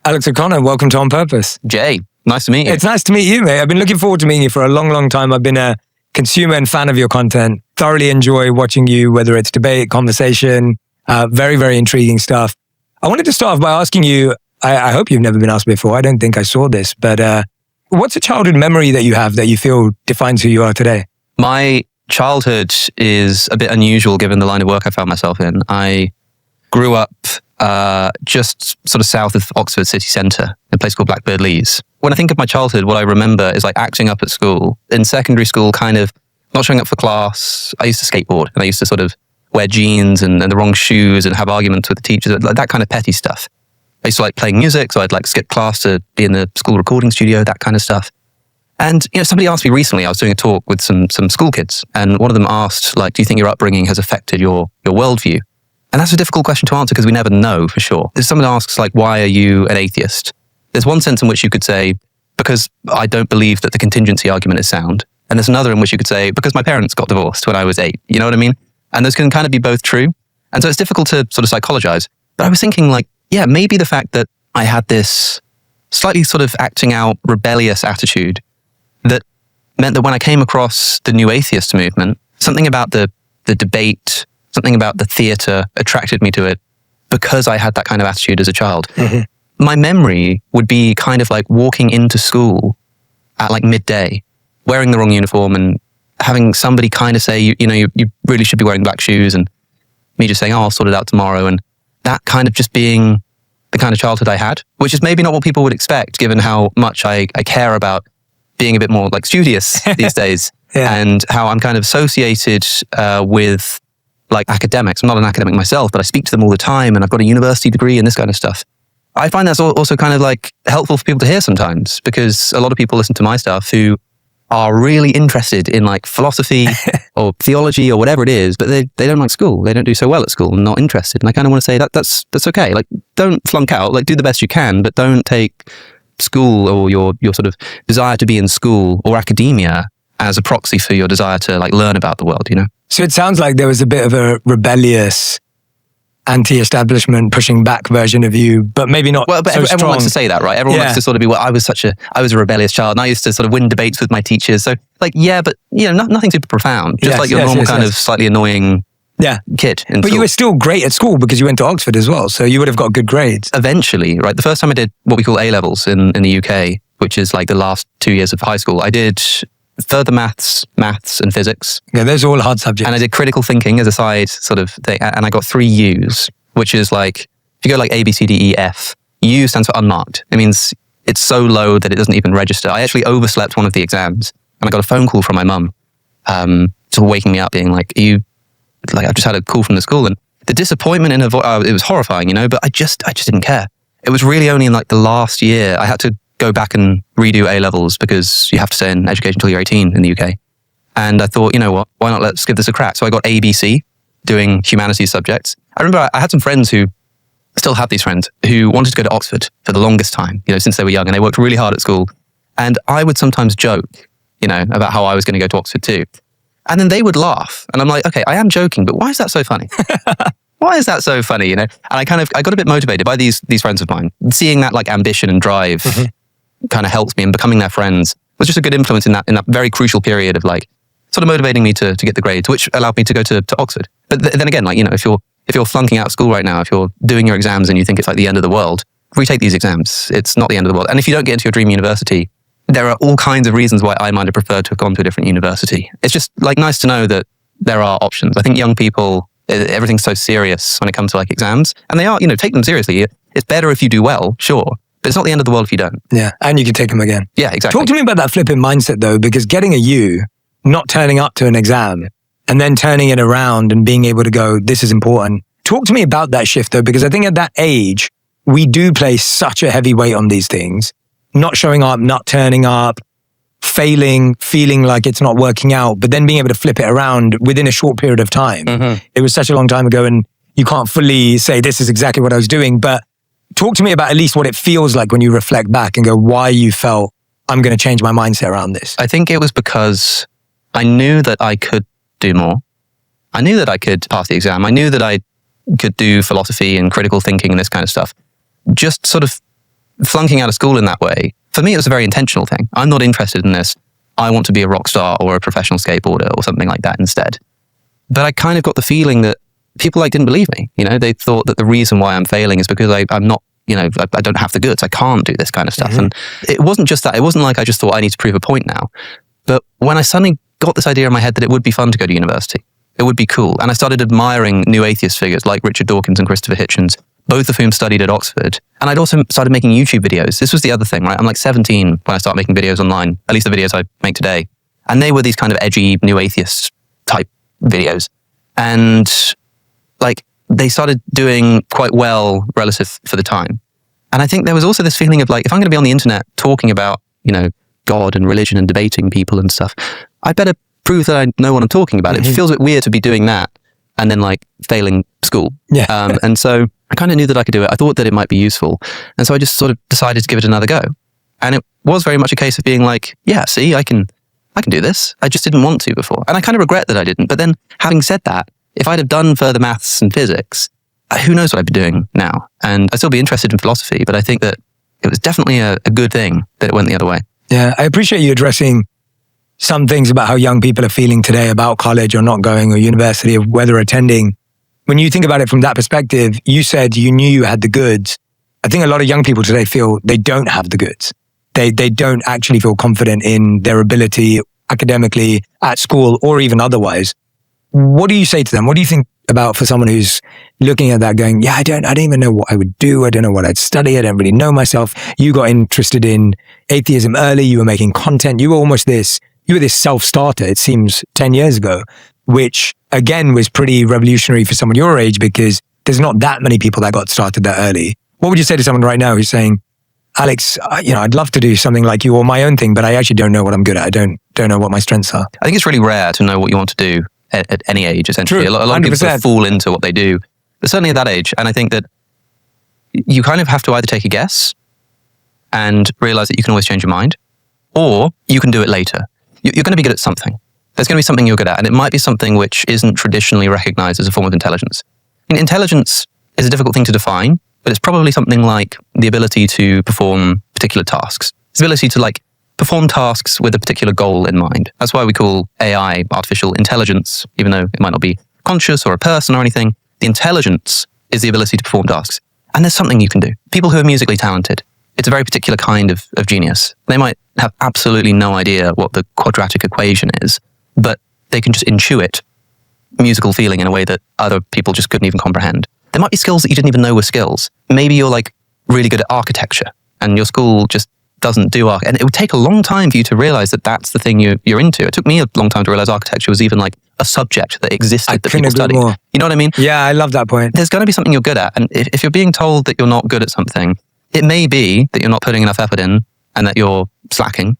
Alex O'Connor, welcome to On Purpose. Jay, nice to meet you. It's nice to meet you, mate. I've been looking forward to meeting you for a long, long time. I've been a consumer and fan of your content. Thoroughly enjoy watching you, whether it's debate, conversation, very, very intriguing stuff. I wanted to start off by asking you, I hope you've never been asked before. I don't think I saw this, but what's a childhood memory that you have that you feel defines who you are today? My childhood is a bit unusual given the line of work I found myself in. I grew up just sort of south of Oxford city centre, in a place called Blackbird Leys. When I think of my childhood, what I remember is like acting up at school. In secondary school, kind of not showing up for class. I used to skateboard and I used to sort of wear jeans and the wrong shoes and have arguments with the teachers, like that kind of petty stuff. I used to like playing music, so I'd like skip class to be in the school recording studio, that kind of stuff. And somebody asked me recently, I was doing a talk with some school kids, and one of them asked, like, do you think your upbringing has affected your worldview? And that's a difficult question to answer because we never know for sure. If someone asks, like, why are you an atheist? There's one sense in which you could say, because I don't believe that the contingency argument is sound. And there's another in which you could say, because my parents got divorced when I was 8. You know what I mean? And those can kind of be both true. And so it's difficult to sort of psychologize. But I was thinking, like, yeah, maybe the fact that I had this slightly sort of acting out rebellious attitude that meant that when I came across the new atheist movement, something about the debate, something about the theatre attracted me to it because I had that kind of attitude as a child. Mm-hmm. My memory would be kind of like walking into school at like midday, wearing the wrong uniform and having somebody kind of say, you really should be wearing black shoes, and me just saying, oh, I'll sort it out tomorrow. And that kind of just being the kind of childhood I had, which is maybe not what people would expect given how much I care about being a bit more like studious these days. Yeah. And how I'm kind of associated with like academics. I'm not an academic myself, but I speak to them all the time and I've got a university degree and this kind of stuff. I find that's also kind of like helpful for people to hear sometimes, because a lot of people listen to my stuff who are really interested in like philosophy or theology or whatever it is, but they don't like school. They don't do so well at school and not interested. And I kind of want to say that's okay. Like, don't flunk out, like do the best you can, but don't take school or your sort of desire to be in school or academia as a proxy for your desire to like learn about the world, So it sounds like there was a bit of a rebellious, anti-establishment, pushing back version of you, but maybe not. Well, but so everyone likes to say that, right? Everyone likes to sort of be, well, I was a rebellious child, and I used to sort of win debates with my teachers. So, like, yeah, but nothing super profound. Just like your normal kind of slightly annoying kid in school. But you were still great at school because you went to Oxford as well, so you would have got good grades. Eventually, right? The first time I did what we call A-levels in the UK, which is like the last 2 years of high school, I did further maths and physics. Yeah, those are all hard subjects. And I did critical thinking as a side sort of thing, and I got 3 U's, which is like, if you go like A, B, C, D, E, F, U stands for unmarked. It means it's so low that it doesn't even register. I actually overslept one of the exams, and I got a phone call from my mum, sort of waking me up being like, I've just had a call from the school, and the disappointment in her voice, it was horrifying, but I just didn't care. It was really only in like the last year I had to go back and redo A-levels because you have to stay in education until you're 18 in the UK. And I thought, you know what, why not let's give this a crack? So I got ABC, doing humanities subjects. I remember I had some friends who, still have these friends, who wanted to go to Oxford for the longest time, since they were young, and they worked really hard at school. And I would sometimes joke, about how I was going to go to Oxford too. And then they would laugh. And I'm like, okay, I am joking, but why is that so funny? Why is that so funny, And I got a bit motivated by these friends of mine. Seeing that like ambition and drive kind of helps me, and becoming their friends was just a good influence in that very crucial period of like sort of motivating me to get the grades, which allowed me to go to Oxford. But then again, like, if you're flunking out of school right now, if you're doing your exams and you think it's like the end of the world, retake these exams. It's not the end of the world. And if you don't get into your dream university, there are all kinds of reasons why I might have preferred to have gone to a different university. It's just like nice to know that there are options. I think young people, everything's so serious when it comes to like exams, and they are, take them seriously. It's better if you do well, sure, but it's not the end of the world if you don't. Yeah, and you can take them again. Yeah, exactly. Talk to me about that flipping mindset though, because getting a U, not turning up to an exam, and then turning it around and being able to go, this is important. Talk to me about that shift though, because I think at that age, we do place such a heavy weight on these things. Not showing up, not turning up, failing, feeling like it's not working out, but then being able to flip it around within a short period of time. Mm-hmm. It was such a long time ago, and you can't fully say this is exactly what I was doing, but talk to me about at least what it feels like when you reflect back and go, why you felt, I'm going to change my mindset around this. I think it was because I knew that I could do more. I knew that I could pass the exam. I knew that I could do philosophy and critical thinking and this kind of stuff. Just sort of flunking out of school in that way, for me, it was a very intentional thing. I'm not interested in this. I want to be a rock star or a professional skateboarder or something like that instead. But I kind of got the feeling that people didn't believe me. They thought that the reason why I'm failing is because I'm not, I don't have the goods. I can't do this kind of stuff. And it wasn't just that. It wasn't like I just thought I need to prove a point now. But when I suddenly got this idea in my head that it would be fun to go to university, it would be cool. And I started admiring new atheist figures like Richard Dawkins and Christopher Hitchens, both of whom studied at Oxford. And I'd also started making YouTube videos. This was the other thing, right? I'm like 17 when I started making videos online, at least the videos I make today. And they were these kind of edgy new atheist type videos. And they started doing quite well relative for the time. And I think there was also this feeling of if I'm going to be on the internet talking about, God and religion and debating people and stuff, I better prove that I know what I'm talking about. It feels a bit weird to be doing that and then failing school. Yeah. And so I kind of knew that I could do it. I thought that it might be useful. And so I just sort of decided to give it another go. And it was very much a case of being yeah, see, I can do this. I just didn't want to before. And I kind of regret that I didn't. But then having said that, if I'd have done further maths and physics, who knows what I'd be doing now? And I'd still be interested in philosophy, but I think that it was definitely a good thing that it went the other way. Yeah, I appreciate you addressing some things about how young people are feeling today about college or not going or university or whether attending. When you think about it from that perspective, you said you knew you had the goods. I think a lot of young people today feel they don't have the goods. They don't actually feel confident in their ability academically, at school, or even otherwise. What do you say to them? What do you think about for someone who's looking at that going, I don't even know what I would do. I don't know what I'd study. I don't really know myself. You got interested in atheism early. You were making content. You were this self-starter, it seems, 10 years ago, which again was pretty revolutionary for someone your age because there's not that many people that got started that early. What would you say to someone right now who's saying, Alex, I'd love to do something like you or my own thing, but I actually don't know what I'm good at. I don't know what my strengths are. I think it's really rare to know what you want to do at any age, essentially. True, a lot of people sort of fall into what they do, but certainly at that age. And I think that you kind of have to either take a guess and realize that you can always change your mind, or you can do it later. You're going to be good at something. There's going to be something you're good at, and it might be something which isn't traditionally recognized as a form of intelligence. Intelligence is a difficult thing to define, but it's probably something like the ability to perform particular tasks. It's the ability to perform tasks with a particular goal in mind. That's why we call AI artificial intelligence, even though it might not be conscious or a person or anything. The intelligence is the ability to perform tasks. And there's something you can do. People who are musically talented, it's a very particular kind of genius. They might have absolutely no idea what the quadratic equation is, but they can just intuit musical feeling in a way that other people just couldn't even comprehend. There might be skills that you didn't even know were skills. Maybe you're really good at architecture and your school just doesn't do art. And it would take a long time for you to realize that that's the thing you're into. It took me a long time to realize architecture was even a subject that existed that people studied. More. You know what I mean? Yeah, I love that point. There's going to be something you're good at. And if you're being told that you're not good at something, it may be that you're not putting enough effort in and that you're slacking,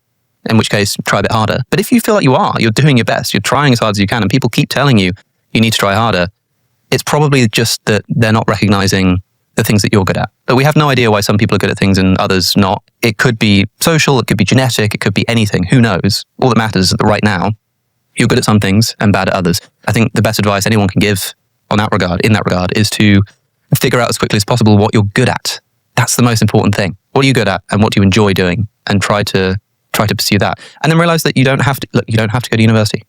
in which case try a bit harder. But if you feel like you're doing your best, you're trying as hard as you can, and people keep telling you need to try harder, it's probably just that they're not recognizing the things that you're good at. But we have no idea why some people are good at things and others not. It could be social, it could be genetic, it could be anything. Who knows? All that matters is that right now, you're good at some things and bad at others. I think the best advice anyone can give in that regard, is to figure out as quickly as possible what you're good at. That's the most important thing. What are you good at and what do you enjoy doing? And try to pursue that. And then realize that you don't have to go to university.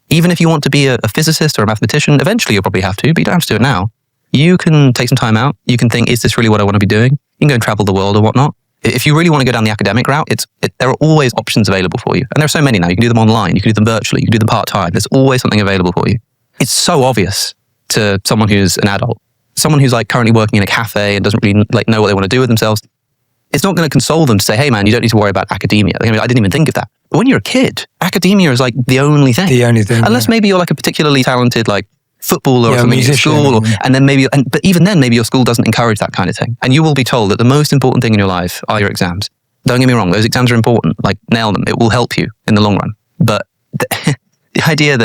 Even if you want to be a physicist or a mathematician, eventually you'll probably have to, but you don't have to do it now. You can take some time out. You can think, is this really what I want to be doing? You can go and travel the world or whatnot. If you really want to go down the academic route, there are always options available for you. And there are so many now. You can do them online. You can do them virtually. You can do them part-time. There's always something available for you. It's so obvious to someone who's an adult. Someone who's currently working in a cafe and doesn't really know what they want to do with themselves. It's not going to console them to say, hey man, you don't need to worry about academia. I didn't even think of that. But when you're a kid, academia is the only thing. The only thing. Unless maybe you're a particularly talented footballer or something musician, at school, and then but even then maybe your school doesn't encourage that kind of thing. And you will be told that the most important thing in your life are your exams. Don't get me wrong, those exams are important. Nail them. It will help you in the long run. But the idea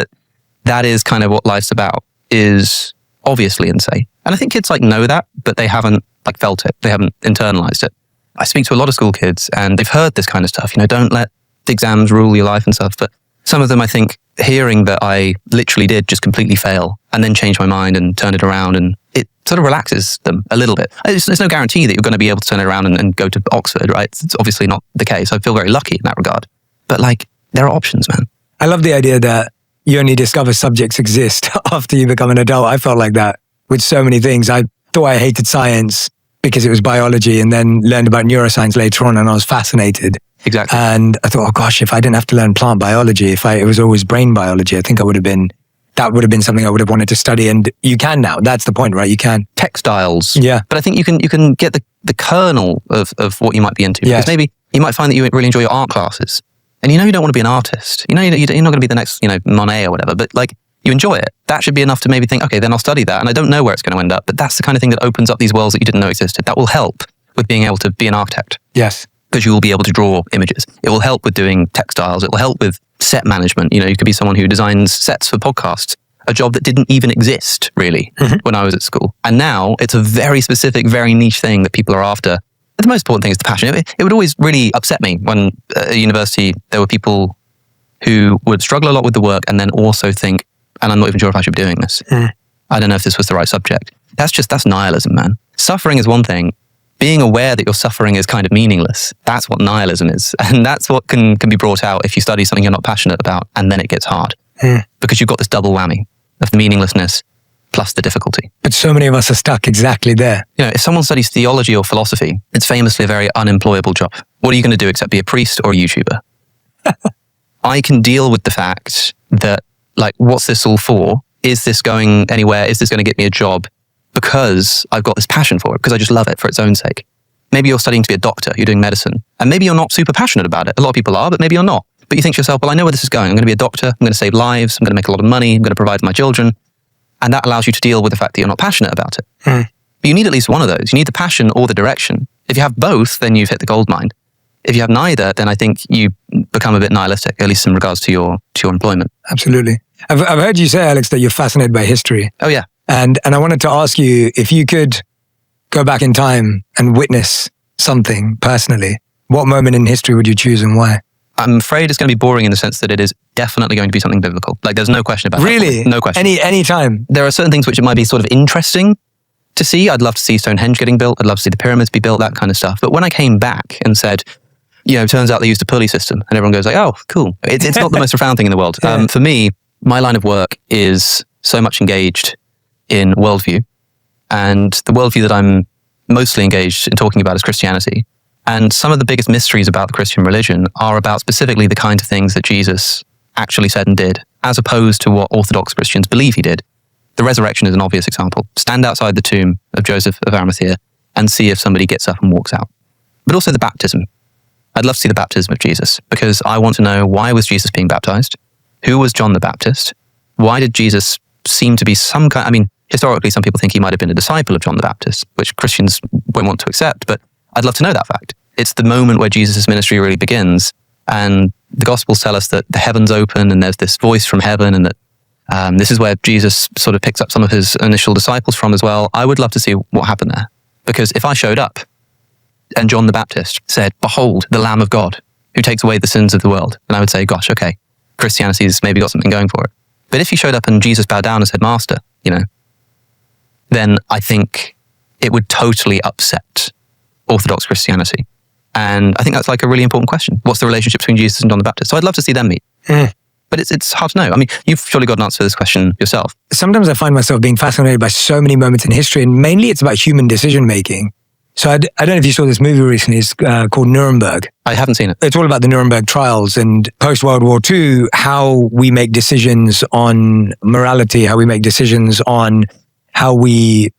that is kind of what life's about is obviously insane. And I think kids know that, but they haven't felt it. They haven't internalized it. I speak to a lot of school kids and they've heard this kind of stuff. Don't let the exams rule your life and stuff. But Some of them, I think, hearing that I literally did just completely fail and then change my mind and turn it around, and it sort of relaxes them a little bit. There's no guarantee that you're going to be able to turn it around and go to Oxford, right? It's obviously not the case. I feel very lucky in that regard. But like, there are options, man. I love the idea that you only discover subjects exist after you become an adult. I felt like that with so many things. I thought I hated science because it was biology, and then learned about neuroscience later on, and I was fascinated. Exactly. And I thought, oh gosh, if I didn't have to learn plant biology, it was always brain biology, I think that would have been something I would have wanted to study. And you can now. That's the point, right? You can. Textiles. Yeah. But I think you can get the kernel of what you might be into. Yes. Because maybe you might find that you really enjoy your art classes. And you don't want to be an artist. You're not going to be the next, Monet or whatever. But like, you enjoy it. That should be enough to maybe think, okay, then I'll study that. And I don't know where it's going to end up. But that's the kind of thing that opens up these worlds that you didn't know existed. That will help with being able to be an architect. Yes. Because you will be able to draw images. It will help with doing textiles. It will help with set management. You could be someone who designs sets for podcasts, a job that didn't even exist really when I was at school. And now it's a very specific, very niche thing that people are after. But the most important thing is the passion. It would always really upset me when at university there were people who would struggle a lot with the work and then also think, and I'm not even sure if I should be doing this. I don't know if this was the right subject. That's nihilism, man. Suffering is one thing. Being aware that your suffering is kind of meaningless, that's what nihilism is. And that's what can be brought out if you study something you're not passionate about, and then it gets hard. Because you've got this double whammy of the meaninglessness plus the difficulty. But so many of us are stuck exactly there. If someone studies theology or philosophy, it's famously a very unemployable job. What are you going to do except be a priest or a YouTuber? I can deal with the fact that, like, what's this all for? Is this going anywhere? Is this going to get me a job? Because I've got this passion for it, because I just love it for its own sake. Maybe you're studying to be a doctor, you're doing medicine, and maybe you're not super passionate about it. A lot of people are, but maybe you're not. But you think to yourself, well, I know where this is going. I'm going to be a doctor, I'm going to save lives, I'm going to make a lot of money, I'm going to provide for my children. And that allows you to deal with the fact that you're not passionate about it. But you need at least one of those. You need the passion or the direction. If you have both, then you've hit the gold mine. If you have neither, then I think you become a bit nihilistic, at least in regards to your employment. Absolutely. I've heard you say, Alex, that you're fascinated by history. Oh, yeah. And I wanted to ask you, if you could go back in time and witness something personally, what moment in history would you choose and why? I'm afraid it's going to be boring in the sense that it is definitely going to be something biblical. Like, there's no question about that. Really? No question. Any time? There are certain things which it might be sort of interesting to see. I'd love to see Stonehenge getting built. I'd love to see the pyramids be built, that kind of stuff. But when I came back and said, turns out they used a pulley system, and everyone goes like, oh, cool. It's not the most profound thing in the world. Yeah. For me, my line of work is so much engaged in worldview. And the worldview that I'm mostly engaged in talking about is Christianity. And some of the biggest mysteries about the Christian religion are about specifically the kinds of things that Jesus actually said and did, as opposed to what Orthodox Christians believe he did. The resurrection is an obvious example. Stand outside the tomb of Joseph of Arimathea and see if somebody gets up and walks out. But also the baptism. I'd love to see the baptism of Jesus, because I want to know, why was Jesus being baptized? Who was John the Baptist? Why did Jesus seem to be historically, some people think he might have been a disciple of John the Baptist, which Christians won't want to accept, but I'd love to know that fact. It's the moment where Jesus' ministry really begins, and the Gospels tell us that the heavens open and there's this voice from heaven, and that this is where Jesus sort of picks up some of his initial disciples from as well. I would love to see what happened there, because if I showed up and John the Baptist said, behold, the Lamb of God who takes away the sins of the world, then I would say, gosh, okay, Christianity's maybe got something going for it. But if he showed up and Jesus bowed down and said, Master, then I think it would totally upset Orthodox Christianity. And I think that's like a really important question. What's the relationship between Jesus and John the Baptist? So I'd love to see them meet. But it's hard to know. I mean, you've surely got an answer to this question yourself. Sometimes I find myself being fascinated by so many moments in history, and mainly it's about human decision-making. So I don't know if you saw this movie recently. It's called Nuremberg. I haven't seen it. It's all about the Nuremberg trials and post-World War II, how we make decisions on morality, how we make decisions on how we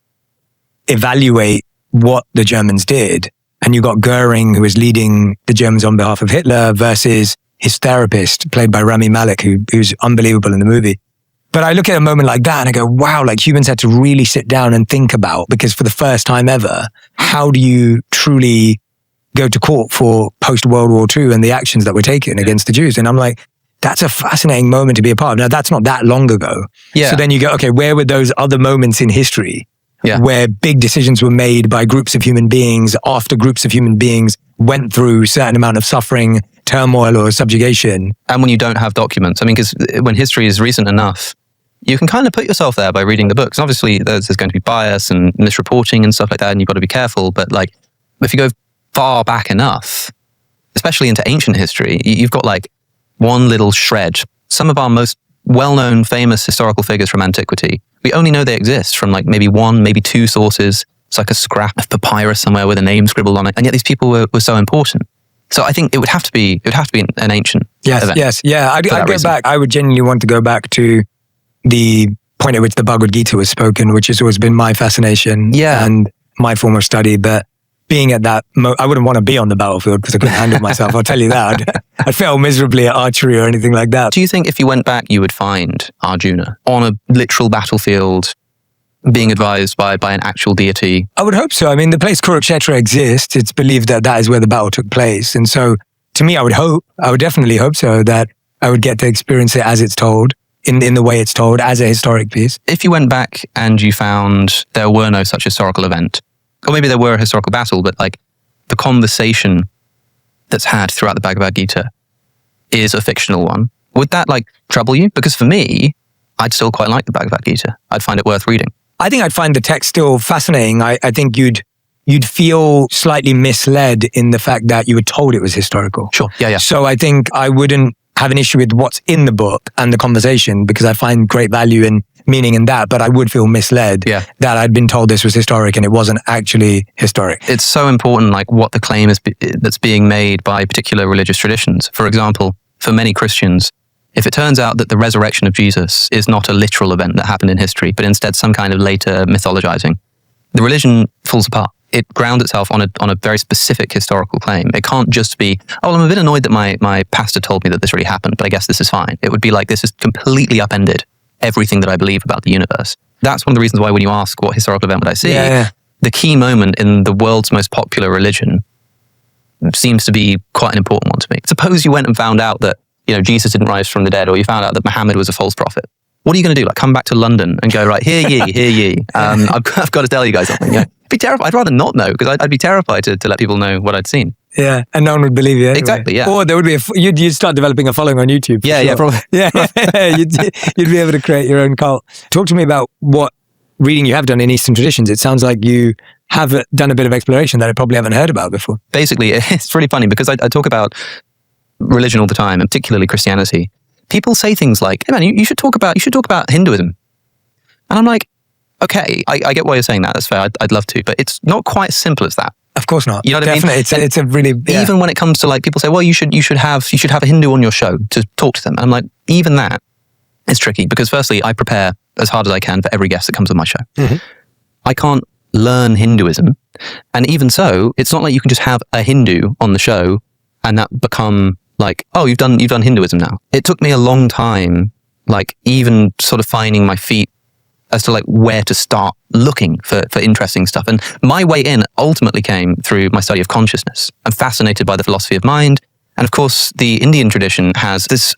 evaluate what the Germans did. And you got Goering, who was leading the Germans on behalf of Hitler, versus his therapist, played by Rami Malek, who's unbelievable in the movie. But I look at a moment like that and I go, wow, like humans had to really sit down and think about, because for the first time ever, how do you truly go to court for post-World War II and the actions that were taken against the Jews? And I'm like, that's a fascinating moment to be a part of. Now, that's not that long ago. Yeah. So then you go, okay, where were those other moments in history where big decisions were made by groups of human beings after groups of human beings went through a certain amount of suffering turmoil or subjugation. And when you don't have documents, I mean, because when history is recent enough, you can kind of put yourself there by reading the books. And obviously, there's going to be bias and misreporting and stuff like that, and you've got to be careful. But like, if you go far back enough, especially into ancient history, you've got like one little shred. Some of our most well-known, famous historical figures from antiquity, we only know they exist from like maybe one, maybe two sources. It's like a scrap of papyrus somewhere with a name scribbled on it, and yet these people were so important. So I think it would have to be an ancient event. Yes. I'd go back. I would genuinely want to go back to the point at which the Bhagavad Gita was spoken, which has always been my fascination and my form of study. But being at that, I wouldn't want to be on the battlefield because I couldn't handle myself. I'll tell you that. I'd fail miserably at archery or anything like that. Do you think if you went back, you would find Arjuna on a literal battlefield, being advised by an actual deity? I would hope so. I mean, the place Kurukshetra exists. It's believed that is where the battle took place. And so to me, I would definitely hope so, that I would get to experience it as it's told, in the way it's told, as a historic piece. If you went back and you found there were no such historical event, or maybe there were a historical battle, but like the conversation that's had throughout the Bhagavad Gita is a fictional one, would that like trouble you? Because for me, I'd still quite like the Bhagavad Gita. I'd find it worth reading. I think I'd find the text still fascinating. I think you'd feel slightly misled in the fact that you were told it was historical. Sure. Yeah. So I think I wouldn't have an issue with what's in the book and the conversation, because I find great value and meaning in that, but I would feel misled that I'd been told this was historic and it wasn't actually historic. It's so important, like what the claim is that's being made by particular religious traditions. For example, for many Christians, if it turns out that the resurrection of Jesus is not a literal event that happened in history, but instead some kind of later mythologizing, the religion falls apart. It grounds itself on a very specific historical claim. It can't just be, oh, well, I'm a bit annoyed that my pastor told me that this really happened, but I guess this is fine. It would be like, this has completely upended everything that I believe about the universe. That's one of the reasons why when you ask what historical event would I see, the key moment in the world's most popular religion seems to be quite an important one to me. Suppose you went and found out that, you know, Jesus didn't rise from the dead, or you found out that Muhammad was a false prophet. What are you going to do? Like, come back to London and go, right, hear ye. I've got to tell you guys something. Yeah. Be terrified. I'd rather not know, because I'd be terrified to let people know what I'd seen. Yeah, and no one would believe you anyway. Exactly, yeah. Or there would be you'd start developing a following on YouTube. Yeah, probably. You'd be able to create your own cult. Talk to me about what reading you have done in Eastern traditions. It sounds like you have done a bit of exploration that I probably haven't heard about before. Basically, it's really funny because I talk about religion all the time, and particularly Christianity. People say things like, "Hey man, you should talk about Hinduism," and I'm like, "Okay, I get why you're saying that. That's fair. I'd love to, but it's not quite as simple as that." Of course not. You know what I mean? It's a really even when it comes to like people say, "Well, you should have a Hindu on your show to talk to them." And I'm like, even that is tricky, because firstly, I prepare as hard as I can for every guest that comes on my show. Mm-hmm. I can't learn Hinduism, and even so, it's not like you can just have a Hindu on the show and that become like, oh, you've done Hinduism now. It took me a long time, like even sort of finding my feet as to like where to start looking for interesting stuff. And my way in ultimately came through my study of consciousness. I'm fascinated by the philosophy of mind. And of course, the Indian tradition has this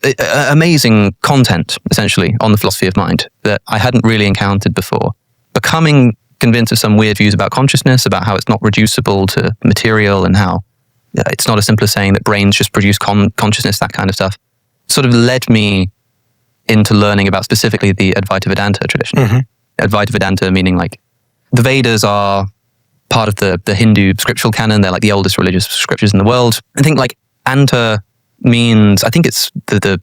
amazing content, essentially, on the philosophy of mind that I hadn't really encountered before. Becoming convinced of some weird views about consciousness, about how it's not reducible to material, and how it's not as simple as saying that brains just produce consciousness, that kind of stuff, sort of led me into learning about specifically the Advaita Vedanta tradition. Mm-hmm. Advaita Vedanta meaning like the Vedas are part of the Hindu scriptural canon. They're like the oldest religious scriptures in the world. I think like Anta means, I think it's the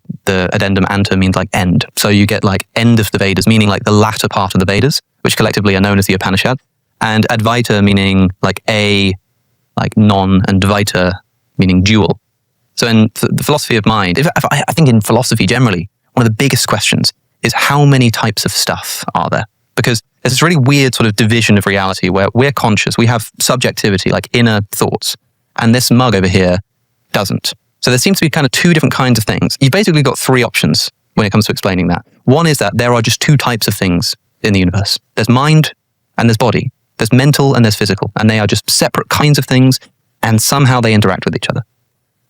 addendum Anta means like end. So you get like end of the Vedas, meaning like the latter part of the Vedas, which collectively are known as the Upanishad. And Advaita meaning like like non, and Dvaita meaning dual. So in the philosophy of mind, I think in philosophy generally, one of the biggest questions is how many types of stuff are there? Because there's this really weird sort of division of reality where we're conscious, we have subjectivity, like inner thoughts, and this mug over here doesn't. So there seems to be kind of two different kinds of things. You've basically got three options when it comes to explaining that. One is that there are just two types of things in the universe. There's mind and there's body. There's mental and there's physical, and they are just separate kinds of things, and somehow they interact with each other.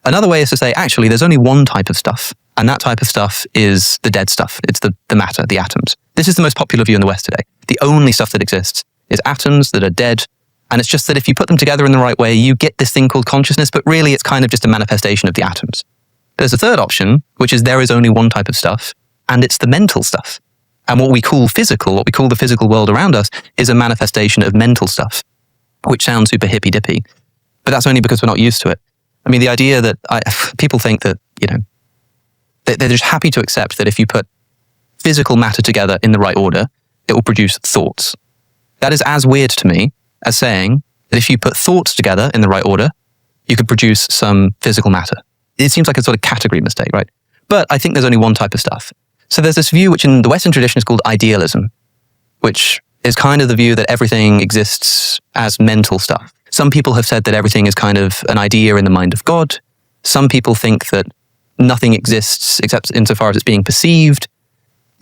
Another way is to say, actually, there's only one type of stuff, and that type of stuff is the dead stuff. It's the matter, the atoms. This is the most popular view in the West today. The only stuff that exists is atoms that are dead, and it's just that if you put them together in the right way, you get this thing called consciousness, but really it's kind of just a manifestation of the atoms. There's a third option, which is there is only one type of stuff, and it's the mental stuff. And what we call physical, what we call the physical world around us, is a manifestation of mental stuff, which sounds super hippy-dippy, but that's only because we're not used to it. I mean, the idea that people think that, they're just happy to accept that if you put physical matter together in the right order, it will produce thoughts. That is as weird to me as saying that if you put thoughts together in the right order, you could produce some physical matter. It seems like a sort of category mistake, right? But I think there's only one type of stuff. So there's this view which in the Western tradition is called idealism, which is kind of the view that everything exists as mental stuff. Some people have said that everything is kind of an idea in the mind of God. Some people think that nothing exists except insofar as it's being perceived.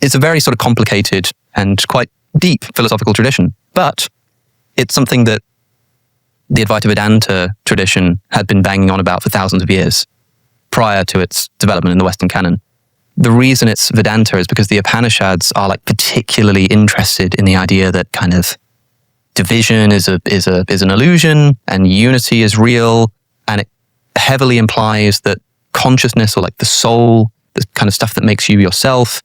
It's a very sort of complicated and quite deep philosophical tradition, but it's something that the Advaita Vedanta tradition had been banging on about for thousands of years prior to its development in the Western canon. The reason it's Vedanta is because the Upanishads are like particularly interested in the idea that kind of division is an illusion and unity is real, and it heavily implies that consciousness, or like the soul, the kind of stuff that makes you yourself,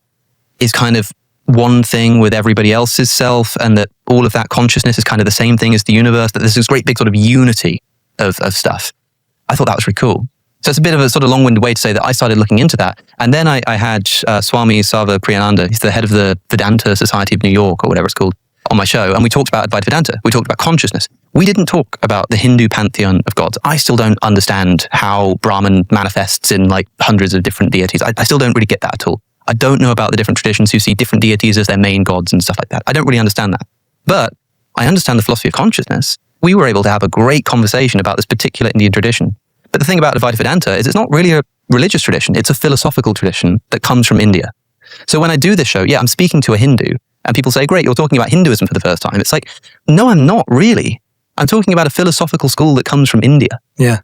is kind of one thing with everybody else's self, and that all of that consciousness is kind of the same thing as the universe, that there's this great big sort of unity of stuff. I thought that was really cool. So it's a bit of a sort of long-winded way to say that I started looking into that. And then I had Swami Sarva Priyananda, he's the head of the Vedanta Society of New York, or whatever it's called, on my show. And we talked about Advaita Vedanta. We talked about consciousness. We didn't talk about the Hindu pantheon of gods. I still don't understand how Brahman manifests in like hundreds of different deities. I still don't really get that at all. I don't know about the different traditions who see different deities as their main gods and stuff like that. I don't really understand that. But I understand the philosophy of consciousness. We were able to have a great conversation about this particular Indian tradition. But the thing about Advaita Vedanta is it's not really a religious tradition. It's a philosophical tradition that comes from India. So when I do this show, yeah, I'm speaking to a Hindu, and people say, great, you're talking about Hinduism for the first time. It's like, no, I'm not really. I'm talking about a philosophical school that comes from India,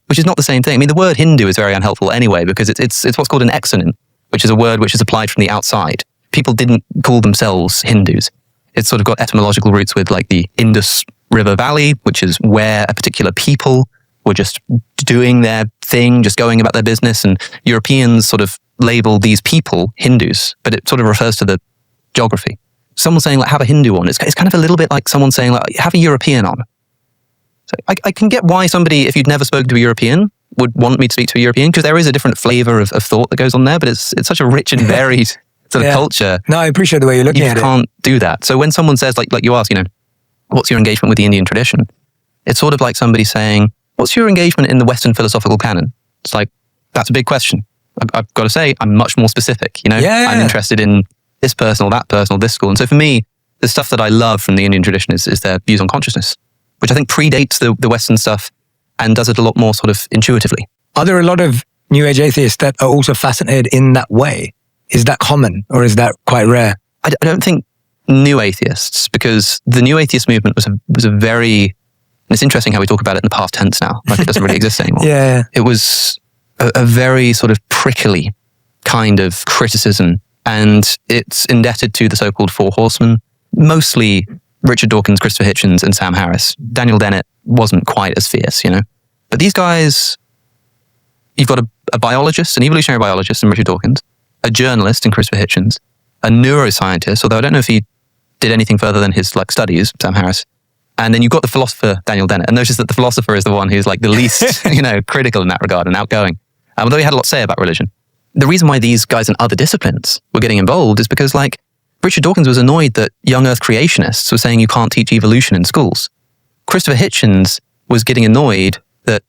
which is not the same thing. I mean, the word Hindu is very unhelpful anyway, because it's what's called an exonym, which is a word which is applied from the outside. People didn't call themselves Hindus. It's sort of got etymological roots with like the Indus River Valley, which is where a particular people were just doing their thing, just going about their business. And Europeans sort of label these people Hindus, but it sort of refers to the geography. Someone saying like, have a Hindu on, it's kind of a little bit like someone saying like, have a European on. So I can get why somebody, if you'd never spoken to a European, would want me to speak to a European, because there is a different flavor of thought that goes on there, but it's such a rich and varied sort of culture. No, I appreciate the way you're looking at it. You can't do that. So when someone says, like you ask, what's your engagement with the Indian tradition? It's sort of like somebody saying, what's your engagement in the Western philosophical canon? It's like, that's a big question. I've got to say, I'm much more specific. I'm interested in this person or that person or this school. And so for me, the stuff that I love from the Indian tradition is their views on consciousness, which I think predates the Western stuff and does it a lot more sort of intuitively. Are there a lot of New Age atheists that are also fascinated in that way? Is that common, or is that quite rare? I don't think new atheists, because the new atheist movement was a very, and it's interesting how we talk about it in the past tense now, like it doesn't really exist anymore. Yeah. It was a very sort of prickly kind of criticism, and it's indebted to the so-called Four Horsemen, mostly Richard Dawkins, Christopher Hitchens, and Sam Harris. Daniel Dennett wasn't quite as fierce, But these guys, you've got a biologist, an evolutionary biologist in Richard Dawkins, a journalist in Christopher Hitchens, a neuroscientist, although I don't know if he did anything further than his studies, Sam Harris. And then you've got the philosopher, Daniel Dennett. And notice that the philosopher is the one who's like the least, critical in that regard and outgoing. Although he had a lot to say about religion. The reason why these guys in other disciplines were getting involved is because Richard Dawkins was annoyed that young earth creationists were saying you can't teach evolution in schools. Christopher Hitchens was getting annoyed that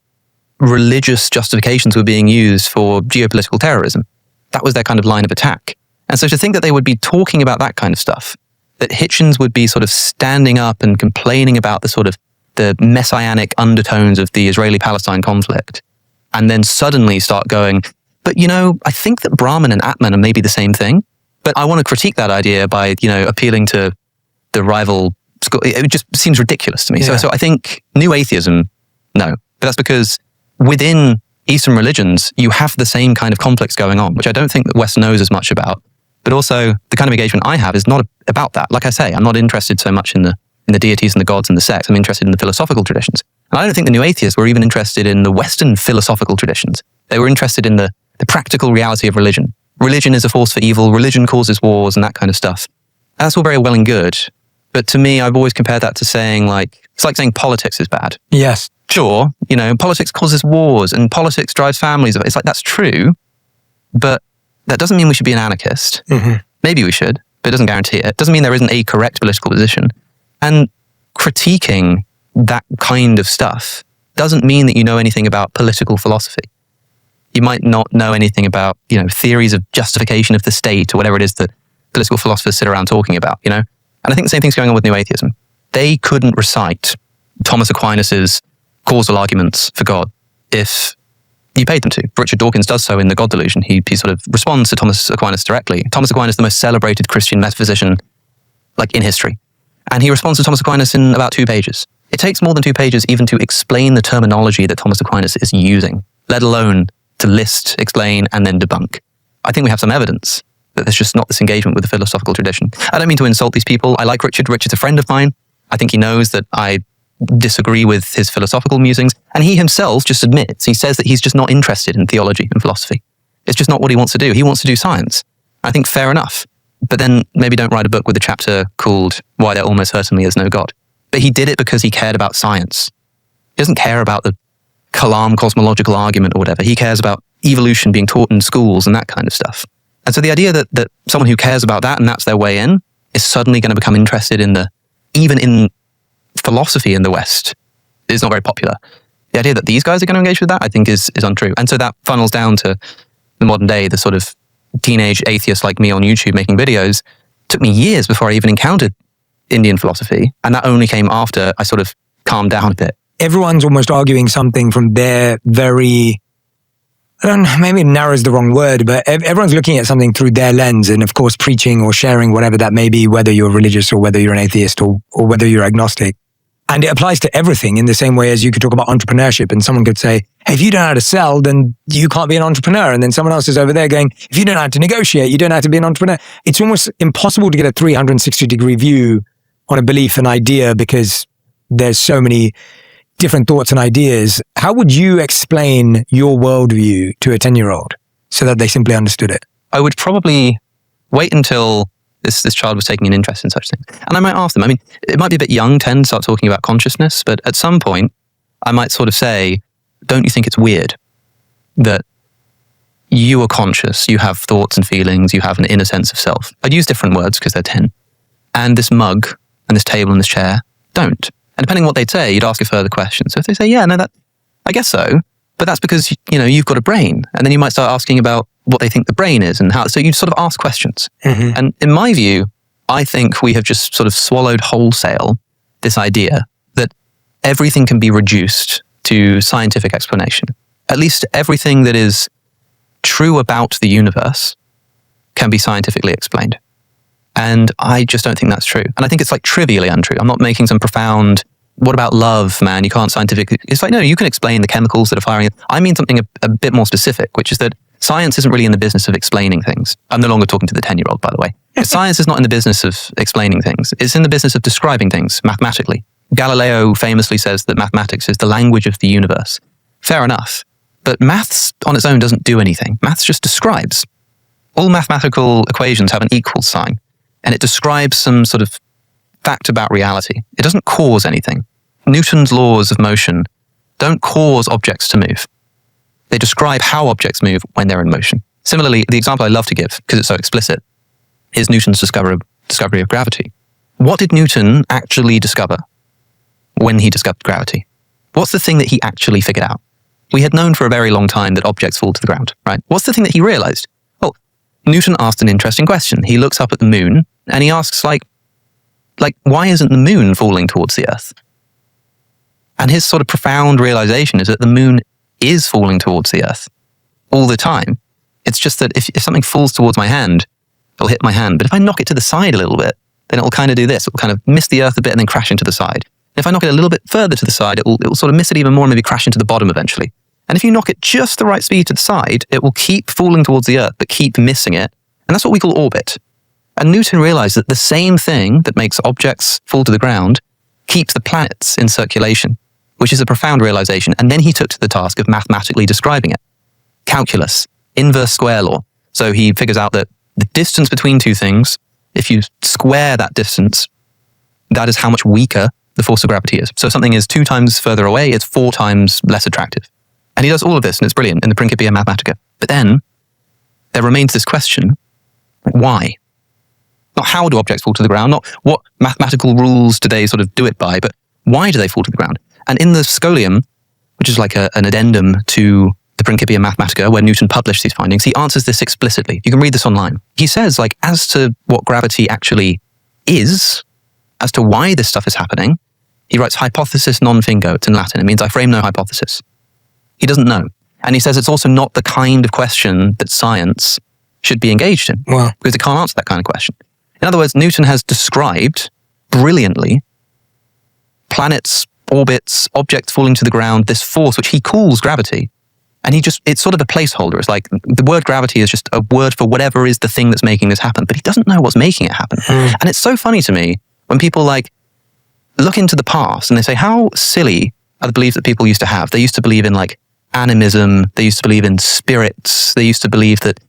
religious justifications were being used for geopolitical terrorism. That was their kind of line of attack. And so to think that they would be talking about that kind of stuff, that Hitchens would be sort of standing up and complaining about the sort of the messianic undertones of the Israeli-Palestine conflict, and then suddenly start going, but I think that Brahman and Atman are maybe the same thing. But I want to critique that idea by, appealing to the rival school. It just seems ridiculous to me. Yeah. So I think new atheism, no. But that's because within Eastern religions, you have the same kind of conflicts going on, which I don't think the West knows as much about. But also, the kind of engagement I have is not about that. Like I say, I'm not interested so much in the deities and the gods and the sects. I'm interested in the philosophical traditions. And I don't think the new atheists were even interested in the Western philosophical traditions. They were interested in the the practical reality of religion. Religion is a force for evil, religion causes wars and that kind of stuff. And that's all very well and good. But to me, I've always compared that to saying it's like saying politics is bad. Yes. Sure, politics causes wars and politics drives families. It's like, that's true. But that doesn't mean we should be an anarchist. Mm-hmm. Maybe we should, but it doesn't guarantee it. It doesn't mean there isn't a correct political position. And critiquing that kind of stuff doesn't mean that you know anything about political philosophy. You might not know anything about, theories of justification of the state or whatever it is that political philosophers sit around talking about, And I think the same thing's going on with New Atheism. They couldn't recite Thomas Aquinas's causal arguments for God if you paid them to. Richard Dawkins does so in The God Delusion. He sort of responds to Thomas Aquinas directly. Thomas Aquinas is the most celebrated Christian metaphysician in history. And he responds to Thomas Aquinas in about 2 pages. It takes more than 2 pages even to explain the terminology that Thomas Aquinas is using, let alone to list, explain, and then debunk. I think we have some evidence that there's just not this engagement with the philosophical tradition. I don't mean to insult these people. I like Richard. Richard's a friend of mine. I think he knows that I disagree with his philosophical musings. And he himself just admits, he says that he's just not interested in theology and philosophy. It's just not what he wants to do. He wants to do science. I think fair enough. But then maybe don't write a book with a chapter called Why There Almost Certainly Is No God. But he did it because he cared about science. He doesn't care about the Kalam cosmological argument or whatever. He cares about evolution being taught in schools and that kind of stuff. And so the idea that someone who cares about that and that's their way in is suddenly going to become interested even in philosophy in the West is not very popular. The idea that these guys are going to engage with that, I think, is untrue. And so that funnels down to the modern day, the sort of teenage atheist like me on YouTube making videos. It took me years before I even encountered Indian philosophy. And that only came after I sort of calmed down a bit. Everyone's almost arguing something from their very, maybe narrow is the wrong word, but everyone's looking at something through their lens and of course preaching or sharing whatever that may be, whether you're religious or whether you're an atheist or whether you're agnostic. And it applies to everything in the same way as you could talk about entrepreneurship and someone could say, hey, if you don't know how to sell, then you can't be an entrepreneur. And then someone else is over there going, if you don't know how to negotiate, you don't know how to be an entrepreneur. It's almost impossible to get a 360-degree view on a belief and idea because there's so many different thoughts and ideas. How would you explain your worldview to a 10-year-old so that they simply understood it? I would probably wait until this child was taking an interest in such things. And I might ask them, it might be a bit young, 10, to start talking about consciousness, but at some point, I might sort of say, don't you think it's weird that you are conscious, you have thoughts and feelings, you have an inner sense of self? I'd use different words because they're 10. And this mug and this table and this chair don't. And depending on what they'd say, you'd ask a further question. So if they say, yeah, no, I guess so, but that's because, you've got a brain. And then you might start asking about what they think the brain is and how. So you sort of ask questions. Mm-hmm. And in my view, I think we have just sort of swallowed wholesale this idea that everything can be reduced to scientific explanation. At least everything that is true about the universe can be scientifically explained. And I just don't think that's true. And I think it's trivially untrue. I'm not making some profound, what about love, man? You can't scientifically. It's no, you can explain the chemicals that are firing. I mean something a bit more specific, which is that science isn't really in the business of explaining things. I'm no longer talking to the 10-year-old, by the way. Science is not in the business of explaining things. It's in the business of describing things mathematically. Galileo famously says that mathematics is the language of the universe. Fair enough. But maths on its own doesn't do anything. Maths just describes. All mathematical equations have an equals sign, and it describes some sort of fact about reality. It doesn't cause anything. Newton's laws of motion don't cause objects to move. They describe how objects move when they're in motion. Similarly, the example I love to give, because it's so explicit, is Newton's discovery of gravity. What did Newton actually discover when he discovered gravity? What's the thing that he actually figured out? We had known for a very long time that objects fall to the ground, right? What's the thing that he realized? Well, Newton asked an interesting question. He looks up at the moon and he asks, why isn't the moon falling towards the Earth? And his sort of profound realization is that the moon is falling towards the Earth all the time. It's just that if something falls towards my hand, it'll hit my hand. But if I knock it to the side a little bit, then it'll kind of do this. It'll kind of miss the Earth a bit and then crash into the side. And if I knock it a little bit further to the side, it will sort of miss it even more and maybe crash into the bottom eventually. And if you knock it just the right speed to the side, it will keep falling towards the Earth, but keep missing it. And that's what we call orbit. And Newton realized that the same thing that makes objects fall to the ground keeps the planets in circulation, which is a profound realization. And then he took to the task of mathematically describing it. Calculus, inverse square law. So he figures out that the distance between two things, if you square that distance, that is how much weaker the force of gravity is. So if something is 2 times further away, it's 4 times less attractive. And he does all of this, and it's brilliant in the Principia Mathematica. But then there remains this question, why? Not how do objects fall to the ground, not what mathematical rules do they sort of do it by, but why do they fall to the ground? And in the Scholium, which is like an addendum to the Principia Mathematica, where Newton published these findings, he answers this explicitly. You can read this online. He says, like, as to what gravity actually is, as to why this stuff is happening, he writes hypothesis non fingo. It's in Latin. It means I frame no hypothesis. He doesn't know. And he says it's also not the kind of question that science should be engaged in. Wow. Because it can't answer that kind of question. In other words, Newton has described brilliantly planets, orbits, objects falling to the ground, this force which he calls gravity. And it's sort of a placeholder. It's like the word gravity is just a word for whatever is the thing that's making this happen. But he doesn't know what's making it happen. And it's so funny to me when people like look into the past and they say, how silly are the beliefs that people used to have? They used to believe in like animism. They used to believe in spirits. They used to believe that,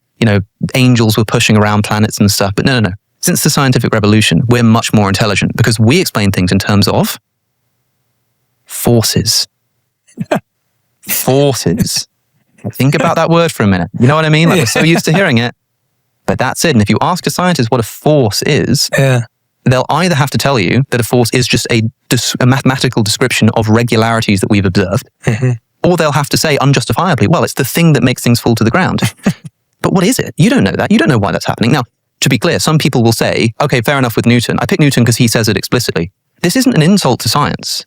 angels were pushing around planets and stuff. But no. Since the scientific revolution, we're much more intelligent because we explain things in terms of forces. Forces. Think about that word for a minute. You know what I mean? Like, we're so used to hearing it. But that's it. And if you ask a scientist what a force is, they'll either have to tell you that a force is just a mathematical description of regularities that we've observed, or they'll have to say unjustifiably, well, it's the thing that makes things fall to the ground. But what is it? You don't know that. You don't know why that's happening. Now, to be clear, some people will say, okay, fair enough with Newton. I picked Newton because he says it explicitly. This isn't an insult to science.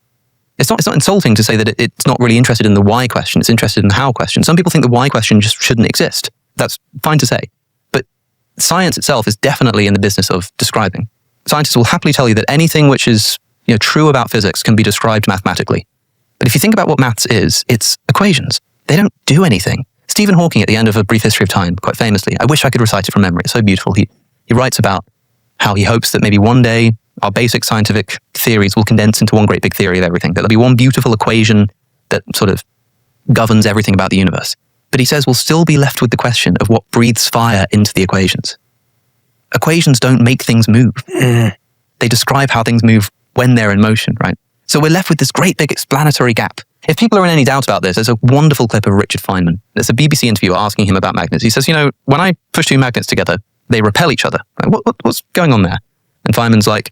It's not insulting to say that it's not really interested in the why question. It's interested in the how question. Some people think the why question just shouldn't exist. That's fine to say. But science itself is definitely in the business of describing. Scientists will happily tell you that anything which is true about physics can be described mathematically. But if you think about what maths is, it's equations. They don't do anything. Stephen Hawking, at the end of A Brief History of Time, quite famously, I wish I could recite it from memory. It's so beautiful. He writes about how he hopes that maybe one day our basic scientific theories will condense into one great big theory of everything. That there'll be one beautiful equation that sort of governs everything about the universe. But he says we'll still be left with the question of what breathes fire into the equations. Equations don't make things move. They describe how things move when they're in motion, right? So we're left with this great big explanatory gap. If people are in any doubt about this, there's a wonderful clip of Richard Feynman. It's a BBC interviewer asking him about magnets. He says, when I push 2 magnets together, they repel each other. Like, what's going on there? And Feynman's like,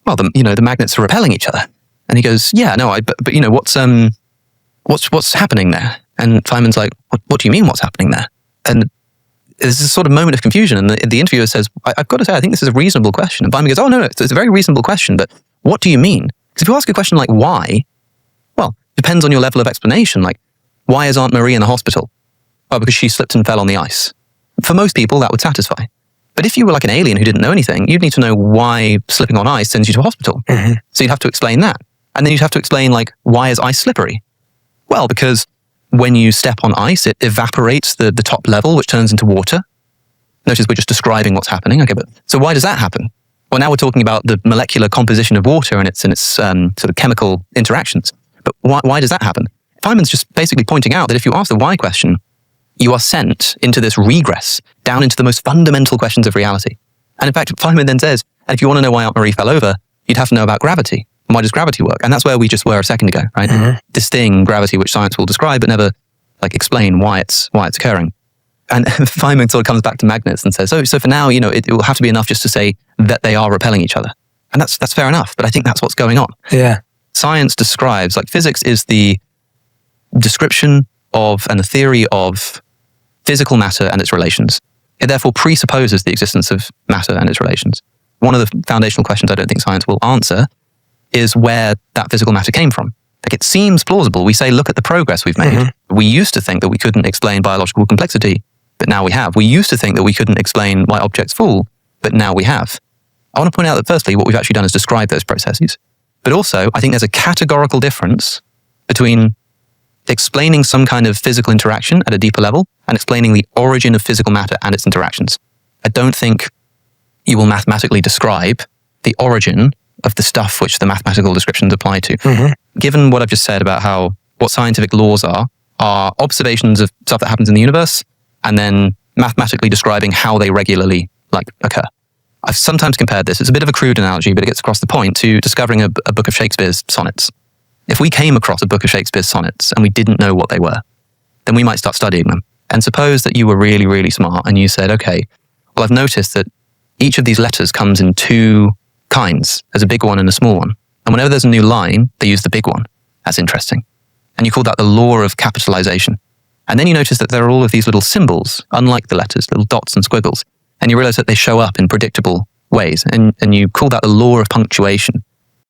well, the magnets are repelling each other. And he goes, yeah, no, but what's happening there? And Feynman's like, what do you mean what's happening there? And there's this sort of moment of confusion. And the interviewer says, I've got to say, I think this is a reasonable question. And Feynman goes, oh, no, it's a very reasonable question. But what do you mean? Because if you ask a question like why, well, depends on your level of explanation. Like, why is Aunt Marie in the hospital? Oh, because she slipped and fell on the ice. For most people, that would satisfy. But if you were like an alien who didn't know anything, you'd need to know why slipping on ice sends you to a hospital. So you'd have to explain that. And then you'd have to explain, like, why is ice slippery? Well, because when you step on ice, it evaporates the top level, which turns into water. Notice we're just describing what's happening. Okay, but so why does that happen? Well, now we're talking about the molecular composition of water and its sort of chemical interactions. But why does that happen? Feynman's just basically pointing out that if you ask the why question, you are sent into this regress down into the most fundamental questions of reality. And in fact, Feynman then says, and if you want to know why Aunt Marie fell over, you'd have to know about gravity. And why does gravity work? And that's where we just were a second ago, right? This thing, gravity, which science will describe, but never like explain why it's occurring. And Feynman sort of comes back to magnets and says, so for now, it will have to be enough just to say that they are repelling each other. And that's fair enough, but I think that's what's going on. Yeah. Science describes, like physics is the description of and the theory of physical matter and its relations. It therefore presupposes the existence of matter and its relations. One of the foundational questions I don't think science will answer is where that physical matter came from. Like, it seems plausible. We say, look at the progress we've made. We used to think that we couldn't explain biological complexity, but now we have. We used to think that we couldn't explain why objects fall, but now we have. I want to point out that firstly, what we've actually done is describe those processes. But also, I think there's a categorical difference between explaining some kind of physical interaction at a deeper level and explaining the origin of physical matter and its interactions. I don't think you will mathematically describe the origin of the stuff which the mathematical descriptions apply to. Given what I've just said about what scientific laws are observations of stuff that happens in the universe, and then mathematically describing how they regularly occur. I've sometimes compared this, it's a bit of a crude analogy, but it gets across the point, to discovering a book of Shakespeare's sonnets. If we came across a book of Shakespeare's sonnets and we didn't know what they were, then we might start studying them. And suppose that you were really, really smart and you said, okay, well, I've noticed that each of these letters comes in two kinds. There's a big one and a small one. And whenever there's a new line, they use the big one. That's interesting. And you call that the law of capitalization. And then you notice that there are all of these little symbols, unlike the letters, little dots and squiggles. And you realize that they show up in predictable ways. And you call that the law of punctuation.